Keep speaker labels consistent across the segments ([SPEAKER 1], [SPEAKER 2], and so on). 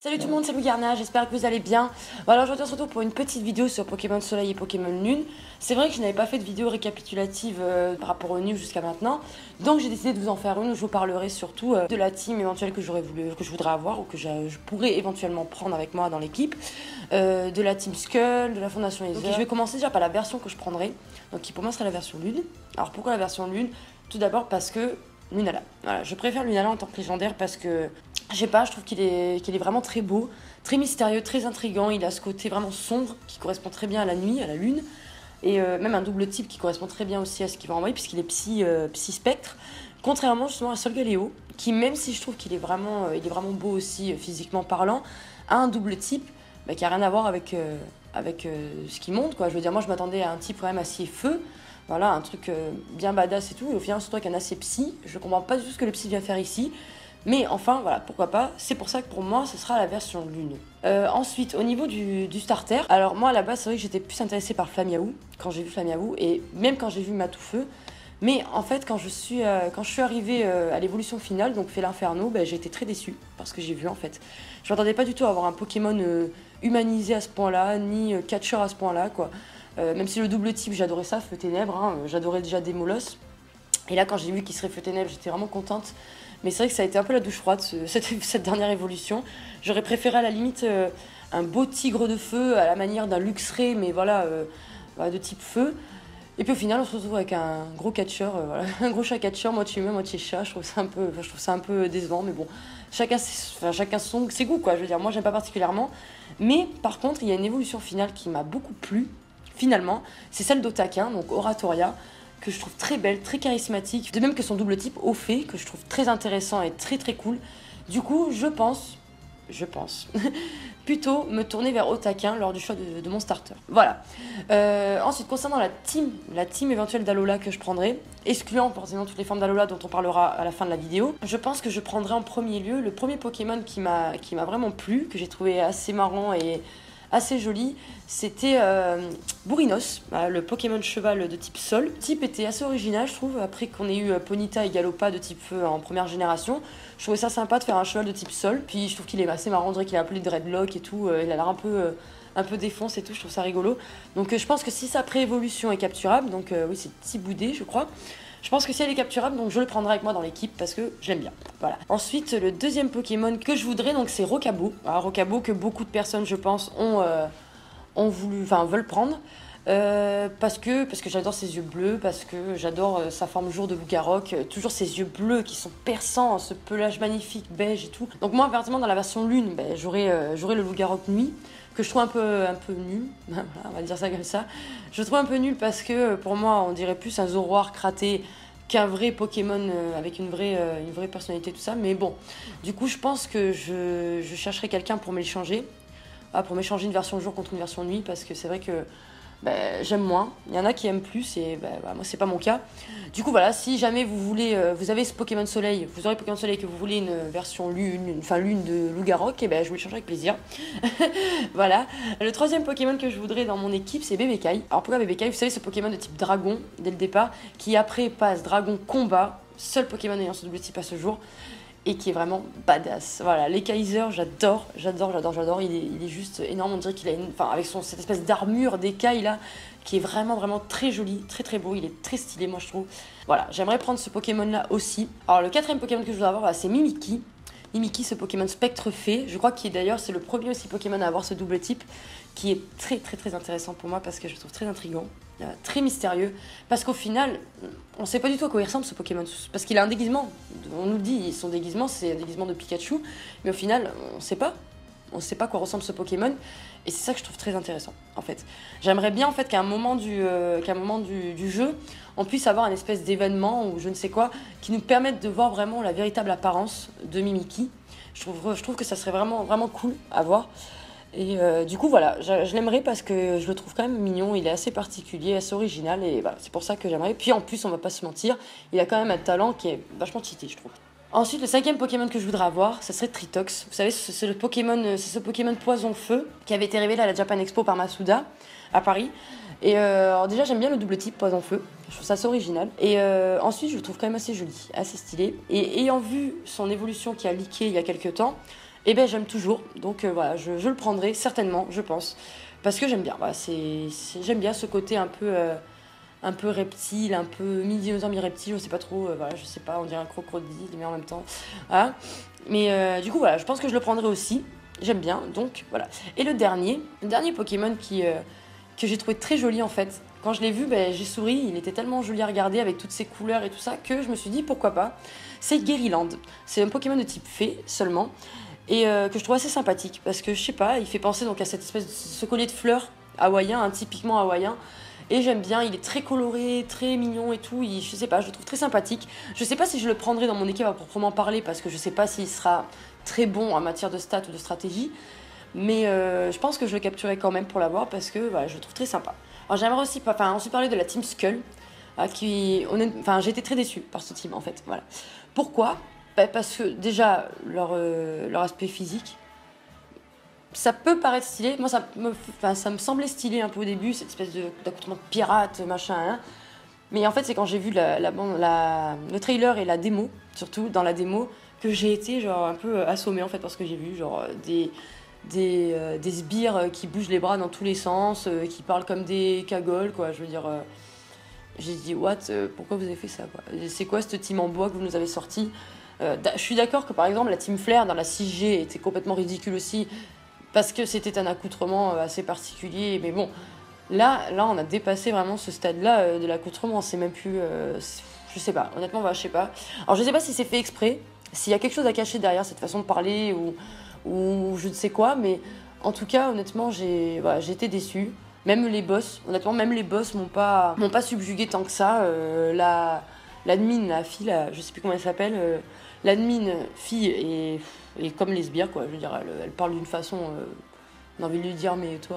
[SPEAKER 1] Salut tout le monde, c'est Lougarna, j'espère que vous allez bien. Voilà, aujourd'hui on se retrouve pour une petite vidéo sur Pokémon Soleil et Pokémon Lune. C'est vrai que je n'avais pas fait de vidéo récapitulative par rapport aux news jusqu'à maintenant, donc j'ai décidé de vous en faire une où je vous parlerai surtout de la team éventuelle que je voudrais avoir ou que je pourrais éventuellement prendre avec moi dans l'équipe, de la team Skull, de la Fondation Ether. Je vais commencer déjà par la version que je prendrai, donc qui pour moi sera la version Lune. Alors pourquoi la version Lune? Tout d'abord parce que Lunala. Voilà, je préfère Lunala en tant que légendaire parce que je sais pas, je trouve qu'il est vraiment très beau, très mystérieux, très intriguant. Il a ce côté vraiment sombre qui correspond très bien à la nuit, à la lune. Et même un double type qui correspond très bien aussi à ce qu'il va envoyer, puisqu'il est psy spectre. Contrairement justement à Solgaleo, qui même si je trouve qu'il est vraiment beau aussi physiquement parlant, a un double type qui a rien à voir avec ce qu'il montre, quoi. Je veux dire, moi je m'attendais à un type quand même acier feu. Voilà, un truc bien badass et tout. Et au final, surtout avec un acier psy, je comprends pas du tout ce que le psy vient faire ici. Mais enfin, voilà, pourquoi pas. C'est pour ça que pour moi, ce sera la version Lune. Ensuite, au niveau du starter, alors moi à la base, c'est vrai que j'étais plus intéressée par Flamiaou, quand j'ai vu Flamiaou, et même quand j'ai vu Matoufeu. Mais en fait, quand je suis arrivée à l'évolution finale, donc Fél'Inferno, j'ai été très déçue par ce que j'ai vu en fait. Je m'attendais pas du tout à avoir un Pokémon humanisé à ce point-là, ni catcheur à ce point-là, quoi. Même si le double type, j'adorais ça, Feu Ténèbres, hein, j'adorais déjà Démolos. Et là, quand j'ai vu qu'il serait Feu Ténèbres, j'étais vraiment contente. Mais c'est vrai que ça a été un peu la douche froide, cette dernière évolution. J'aurais préféré à la limite un beau tigre de feu à la manière d'un Luxray, mais voilà, de type feu. Et puis au final, on se retrouve avec un gros catcheur, voilà, un gros chat catcheur, moitié humain, moitié chat. Je trouve ça un peu décevant, mais bon, chacun ses goûts, quoi. Je veux dire, moi, j'aime pas particulièrement. Mais par contre, il y a une évolution finale qui m'a beaucoup plu, finalement. C'est celle d'Otaquin, donc Oratoria, que je trouve très belle, très charismatique, de même que son double type Ophé, que je trouve très intéressant et très très cool. Du coup, je pense, plutôt me tourner vers Otaquin lors du choix de mon starter. Voilà. Ensuite, concernant la team éventuelle d'Alola que je prendrai, excluant forcément toutes les formes d'Alola dont on parlera à la fin de la vidéo, je pense que je prendrai en premier lieu le premier Pokémon qui m'a vraiment plu, que j'ai trouvé assez marrant et assez joli, c'était Bourrinos, le Pokémon cheval de type sol. Le type était assez original, je trouve, après qu'on ait eu Ponyta et Galopa de type feu en première génération. Je trouvais ça sympa de faire un cheval de type sol, puis je trouve qu'il est assez marrant, on dirait qu'il est appelé Dreadlock et tout, il a l'air un peu défonce et tout, je trouve ça rigolo. Donc je pense que si sa pré-évolution est capturable, donc oui c'est Tiboudé je crois, je pense que si elle est capturable, donc je le prendrai avec moi dans l'équipe parce que je l'aime bien. Voilà. Ensuite, le deuxième Pokémon que je voudrais, donc c'est Rocabo. Alors, Rocabo que beaucoup de personnes, je pense, veulent prendre. Parce que j'adore ses yeux bleus, parce que j'adore sa forme jour de Lougarok, toujours ses yeux bleus qui sont perçants, ce pelage magnifique beige et tout. Donc moi, apparemment, dans la version lune, j'aurai le Lougarok nuit, que je trouve un peu nul, voilà, on va dire ça comme ça. Je le trouve un peu nul parce que pour moi, on dirait plus un Zoroark raté qu'un vrai Pokémon avec une vraie personnalité, tout ça. Mais bon, du coup, je pense que je chercherai quelqu'un pour m'échanger. Pour m'échanger une version jour contre une version nuit, parce que c'est vrai que j'aime moins. Il y en a qui aiment plus et moi c'est pas mon cas. Du coup voilà, si jamais vous voulez, vous avez ce Pokémon Soleil, vous aurez Pokémon Soleil que vous voulez une version lune de Lougarok, et je vous le changerai avec plaisir. Voilà. Le troisième Pokémon que je voudrais dans mon équipe, c'est Bébécaille. Alors pourquoi Bébécaille? Vous savez, ce Pokémon de type dragon dès le départ, qui après passe dragon combat, seul Pokémon ayant ce double type à ce jour, et qui est vraiment badass. Voilà, les Kaiser, j'adore. Il est juste énorme. On dirait qu'il a avec cette espèce d'armure d'écaille là, qui est vraiment très joli, très beau. Il est très stylé, moi je trouve. Voilà, j'aimerais prendre ce Pokémon là aussi. Alors le quatrième Pokémon que je voudrais avoir, c'est Mimikyu. Mimikyu, ce Pokémon spectre fée. Je crois qu'il d'ailleurs c'est le premier aussi Pokémon à avoir ce double type, qui est très intéressant pour moi parce que je le trouve très intriguant, très mystérieux. Parce qu'au final, on sait pas du tout à quoi il ressemble ce Pokémon. Parce qu'il a un déguisement. On nous dit son déguisement, c'est un déguisement de Pikachu, mais au final, on sait pas. On sait pas à quoi ressemble ce Pokémon, et c'est ça que je trouve très intéressant, en fait. J'aimerais bien, en fait, qu'à un moment du jeu, on puisse avoir une espèce d'événement, ou je ne sais quoi, qui nous permette de voir vraiment la véritable apparence de Mimikyu. Je trouve que ça serait vraiment cool à voir. Et du coup, voilà, je l'aimerais parce que je le trouve quand même mignon, il est assez particulier, assez original, et voilà, c'est pour ça que j'aimerais. Puis en plus, on va pas se mentir, il a quand même un talent qui est vachement cheaté, je trouve. Ensuite, le cinquième Pokémon que je voudrais avoir, ça serait Tritox. Vous savez, c'est ce Pokémon poison-feu qui avait été révélé à la Japan Expo par Masuda à Paris. Et alors déjà, j'aime bien le double type poison-feu. Je trouve ça assez original. Et ensuite, je le trouve quand même assez joli, assez stylé. Et ayant vu son évolution qui a leaké il y a quelques temps, Et ben j'aime toujours, donc voilà, je le prendrai certainement, je pense, parce que j'aime bien. Voilà, j'aime bien ce côté un peu reptile, un peu mi-dinosaure, mi-reptile, je sais pas trop, voilà, je sais pas, on dirait un crocodile, mais en même temps, voilà. Mais du coup, voilà, je pense que je le prendrai aussi, j'aime bien, donc voilà. Et le dernier Pokémon que j'ai trouvé très joli en fait, quand je l'ai vu, ben, j'ai souri, il était tellement joli à regarder avec toutes ses couleurs et tout ça, que je me suis dit pourquoi pas. C'est Guériland, c'est un Pokémon de type fée seulement, et que je trouve assez sympathique, parce que je sais pas, il fait penser donc à cette espèce de ce collier de fleurs hawaïen, hein, typiquement hawaïen. Et j'aime bien, il est très coloré, très mignon et tout. Je sais pas, je le trouve très sympathique. Je sais pas si je le prendrai dans mon équipe à proprement parler parce que je sais pas s'il sera très bon en matière de stats ou de stratégie. Mais je pense que je le capturerai quand même pour l'avoir parce que voilà, je le trouve très sympa. Alors j'aimerais aussi, enfin, ensuite parler de la team Skull, enfin, j'ai été très déçue par ce team en fait. Voilà. Pourquoi? Bah, parce que déjà leur aspect physique. Ça peut paraître stylé. Moi, enfin, ça me semblait stylé un peu au début, cette espèce d'accoutrement de pirate, machin. Hein. Mais en fait, c'est quand j'ai vu le trailer et la démo, surtout dans la démo, que j'ai été genre un peu assommée en fait, parce que j'ai vu genre des sbires qui bougent les bras dans tous les sens, qui parlent comme des cagoles, quoi. Je veux dire, j'ai dit, what, pourquoi vous avez fait ça, quoi? C'est quoi ce team en bois que vous nous avez sorti? Je suis d'accord que par exemple, la team Flair dans la 6G était complètement ridicule aussi parce que c'était un accoutrement assez particulier. Mais bon, là, on a dépassé vraiment ce stade-là de l'accoutrement. C'est même plus. Je sais pas, honnêtement, je sais pas. Alors, je sais pas si c'est fait exprès, s'il y a quelque chose à cacher derrière cette façon de parler ou je ne sais quoi, mais en tout cas, honnêtement, j'ai été déçue. Même les boss, honnêtement, même les boss m'ont pas subjugué tant que ça. L'admin, la fille, je sais plus comment elle s'appelle, l'admin fille et comme les sbires, quoi. Je veux dire, elle parle d'une façon. On a envie de lui dire, mais toi,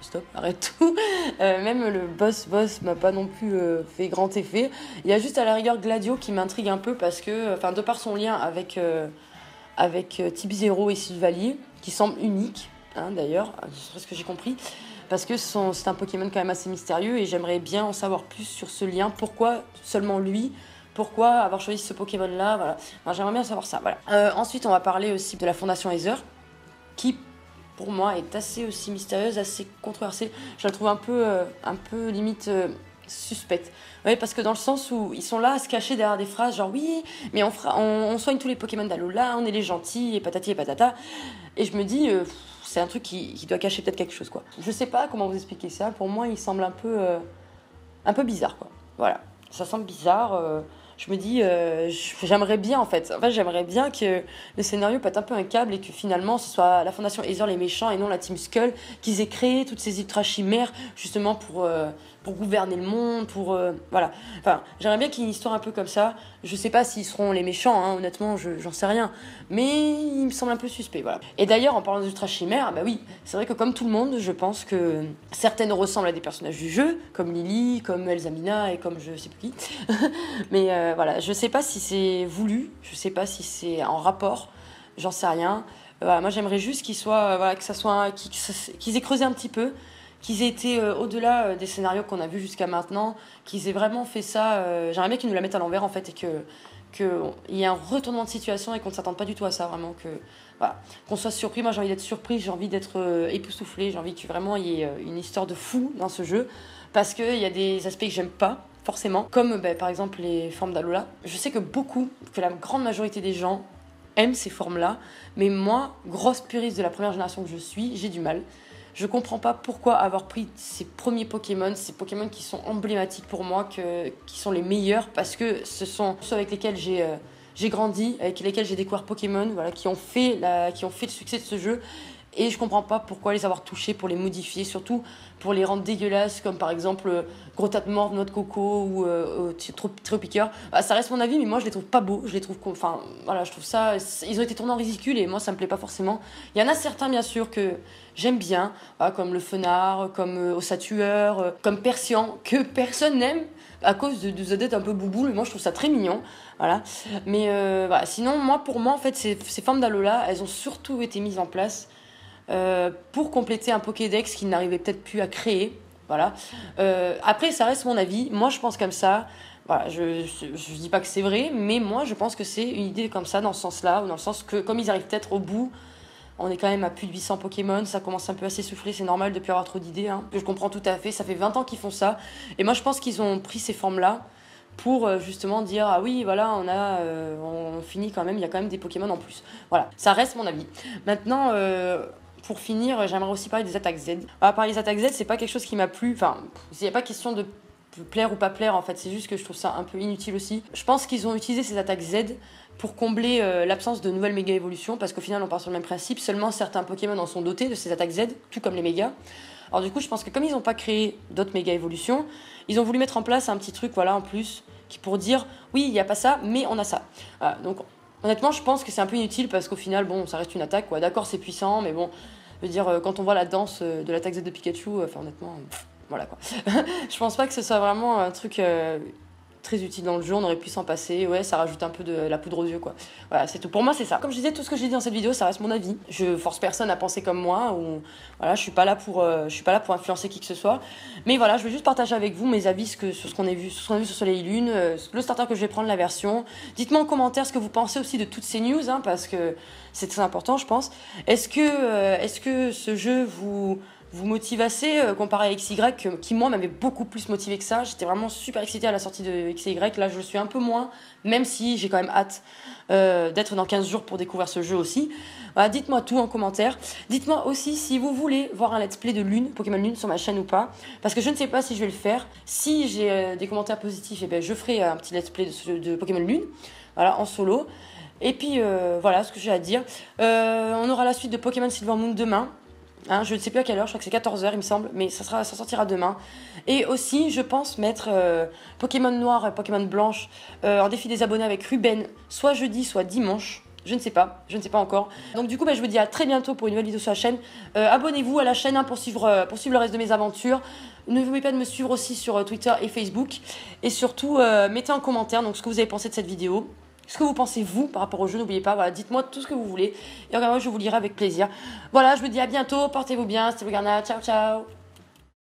[SPEAKER 1] stop, arrête tout. Même le boss m'a pas non plus fait grand effet. Il y a juste à la rigueur Gladio qui m'intrigue un peu parce que, enfin, de par son lien avec Type 0 et Sylvalier, qui semble unique, hein, d'ailleurs, c'est ce que j'ai compris, parce que c'est un Pokémon quand même assez mystérieux et j'aimerais bien en savoir plus sur ce lien. Pourquoi seulement lui? Pourquoi avoir choisi ce Pokémon-là? Voilà. Enfin, j'aimerais bien savoir ça. Voilà. Ensuite, on va parler aussi de la Fondation Aether, qui pour moi est assez aussi mystérieuse, assez controversée. Je la trouve un peu limite suspecte. Oui, parce que dans le sens où ils sont là à se cacher derrière des phrases genre oui, mais on soigne tous les Pokémon d'Alola, on est les gentils et patati et patata. Et je me dis, c'est un truc qui doit cacher peut-être quelque chose, quoi. Je sais pas comment vous expliquer ça. Pour moi, il semble un peu bizarre, quoi. Voilà, ça semble bizarre. Je me dis, j'aimerais bien en fait. En fait, j'aimerais bien que le scénario pète un peu un câble et que finalement ce soit la Fondation Aether les méchants et non la Team Skull, qu'ils aient créé toutes ces ultra chimères justement pour gouverner le monde, voilà. Enfin, j'aimerais bien qu'il y ait une histoire un peu comme ça. Je sais pas s'ils seront les méchants, hein, honnêtement, j'en sais rien. Mais il me semble un peu suspect, voilà. Et d'ailleurs, en parlant des ultra chimères, bah oui, c'est vrai que comme tout le monde, je pense que certaines ressemblent à des personnages du jeu, comme Lily, comme Elzamina et comme je sais plus qui. Mais voilà, je sais pas si c'est voulu, je sais pas si c'est en rapport, j'en sais rien. Voilà, moi j'aimerais juste voilà, que ça soit qu'ils aient creusé un petit peu, qu'ils aient été au-delà des scénarios qu'on a vus jusqu'à maintenant, qu'ils aient vraiment fait ça. J'aimerais bien qu'ils nous la mettent à l'envers en fait et qu'il y ait un retournement de situation et qu'on ne s'attende pas du tout à ça, vraiment voilà, qu'on soit surpris. Moi j'ai envie d'être surpris, j'ai envie d'être époustouflée, j'ai envie que vraiment il y ait une histoire de fou dans ce jeu parce qu'il y a des aspects que j'aime pas forcément, comme par exemple les formes d'Alola. Je sais que la grande majorité des gens aiment ces formes-là, mais moi, grosse puriste de la première génération que je suis, j'ai du mal. Je comprends pas pourquoi avoir pris ces premiers Pokémon, ces Pokémon qui sont emblématiques pour moi, qui sont les meilleurs, parce que ce sont ceux avec lesquels j'ai grandi, avec lesquels j'ai découvert Pokémon, voilà, qui ont fait le succès de ce jeu. Et je comprends pas pourquoi les avoir touchés pour les modifier, surtout pour les rendre dégueulasses, comme par exemple Grottate Morte, Noix de Coco ou Tropiqueur. Bah, ça reste mon avis, mais moi je les trouve pas beaux. Je les trouve, enfin voilà, je trouve ça. Ils ont été tournés en ridicule et moi ça me plaît pas forcément. Il y en a certains bien sûr que j'aime bien, voilà, comme le Fenard, comme Ossatueur, comme Persian, que personne n'aime à cause de ZZ un peu bouboule. Moi je trouve ça très mignon. Voilà. Mais voilà. Sinon, pour moi, en fait, ces formes d'Alola, elles ont surtout été mises en place pour compléter un Pokédex qu'ils n'arrivaient peut-être plus à créer. Voilà. Après, ça reste mon avis. Moi, je pense comme ça. Voilà, je dis pas que c'est vrai, mais moi je pense que c'est une idée comme ça, dans ce sens-là, ou dans le sens que comme ils arrivent peut-être au bout, on est quand même à plus de 800 Pokémon, ça commence un peu à s'essouffler, c'est normal de plus avoir trop d'idées. Hein. Je comprends tout à fait, ça fait 20 ans qu'ils font ça. Et moi je pense qu'ils ont pris ces formes-là pour justement dire ah oui voilà on finit quand même, il y a quand même des Pokémon en plus. Voilà, ça reste mon avis. Maintenant pour finir, j'aimerais aussi parler des attaques Z. Alors, parler des attaques Z, c'est pas quelque chose qui m'a plu, enfin il n'y a pas question de plaire ou pas plaire en fait, c'est juste que je trouve ça un peu inutile aussi. Je pense qu'ils ont utilisé ces attaques Z pour combler l'absence de nouvelles méga évolutions, parce qu'au final on part sur le même principe, seulement certains Pokémon en sont dotés de ces attaques Z, tout comme les méga. Alors du coup je pense que comme ils n'ont pas créé d'autres méga évolutions, ils ont voulu mettre en place un petit truc voilà en plus, qui pour dire oui il n'y a pas ça mais on a ça. Voilà, donc honnêtement je pense que c'est un peu inutile parce qu'au final bon ça reste une attaque quoi, d'accord c'est puissant mais bon, je veux dire quand on voit la danse de l'attaque Z de Pikachu, enfin honnêtement, voilà quoi. Je pense pas que ce soit vraiment un truc très utile dans le jeu, on aurait pu s'en passer, ouais ça rajoute un peu de la poudre aux yeux quoi. Voilà c'est tout, pour moi c'est ça. Comme je disais, tout ce que j'ai dit dans cette vidéo ça reste mon avis, je force personne à penser comme moi, ou voilà je suis pas là pour influencer qui que ce soit, mais voilà je vais juste partager avec vous mes avis sur ce qu'on a vu sur Soleil et Lune, le starter que je vais prendre, la version. Dites-moi en commentaire ce que vous pensez aussi de toutes ces news hein, parce que c'est très important je pense. Est-ce que ce jeu vous motive assez comparé à XY qui moi m'avait beaucoup plus motivé que ça. J'étais vraiment super excitée à la sortie de XY, là je le suis un peu moins, même si j'ai quand même hâte d'être dans 15 jours pour découvrir ce jeu aussi. Voilà, dites-moi tout en commentaire. Dites-moi aussi si vous voulez voir un let's play de Lune, Pokémon Lune sur ma chaîne ou pas, parce que je ne sais pas si je vais le faire. Si j'ai des commentaires positifs, eh ben, je ferai un petit let's play de Pokémon Lune, voilà, en solo. Et puis voilà ce que j'ai à dire. On aura la suite de Pokémon Silver Moon demain. Hein, je ne sais plus à quelle heure, je crois que c'est 14h il me semble, mais ça sortira demain. Et aussi, je pense mettre Pokémon Noir et Pokémon Blanche en défi des abonnés avec Ruben, soit jeudi, soit dimanche. Je ne sais pas encore. Donc du coup, je vous dis à très bientôt pour une nouvelle vidéo sur la chaîne. Abonnez-vous à la chaîne hein, pour suivre le reste de mes aventures. N'oubliez pas de me suivre aussi sur Twitter et Facebook. Et surtout, mettez en commentaire donc, ce que vous avez pensé de cette vidéo. Ce que vous pensez, vous, par rapport au jeu, n'oubliez pas, voilà, dites-moi tout ce que vous voulez. Et encore moi, je vous lirai avec plaisir. Voilà, je vous dis à bientôt, portez-vous bien, c'était Lugarna, ciao, ciao.